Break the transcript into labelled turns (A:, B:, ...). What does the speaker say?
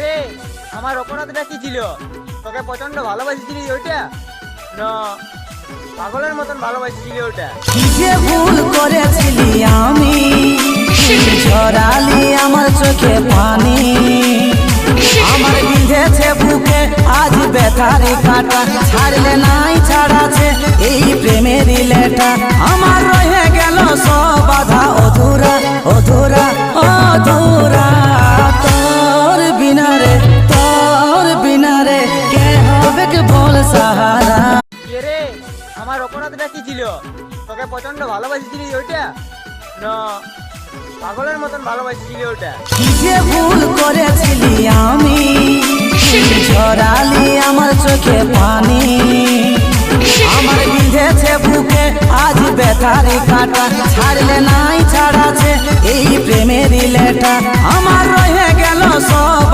A: রে আমার অপরাধটা কি ছিল? তোকে প্রচন্ড ভালোবাসিছিলি ওইটা না পাগলের মতন ভালোবাসিছিলি ওটা?
B: কি যে ভুল করেছিলি আমি, ঝরালি আমার চোখে পানি, আমার বিঁধেছে বুকে আজ ব্যথারি কাটা, ছাড়লে নাই ছাড়াছে এই প্রেমের লেটা, আমার রয়ে গেল সব বাধা অধুরা অধুরা অধুরা। তোর বিনা রে কে হবে কে বল সাহারা।
A: রে আমার অপরাধটা কি ছিল? তোকে প্রচন্ড ভালোবাসিছিলি ওইটা না পাগলের মতন ভালোবাসিছিলি ওটা?
B: কি যে ভুল করেছিলি আমি, ঝরালি আমার চোখে পানি, আমার বিঁধেছে বুকে আজ ব্যথারি কাটা, ছাড়লে নাই ছাড়াছে এই প্রেমের লেটা, আমার রয়ে গেল সব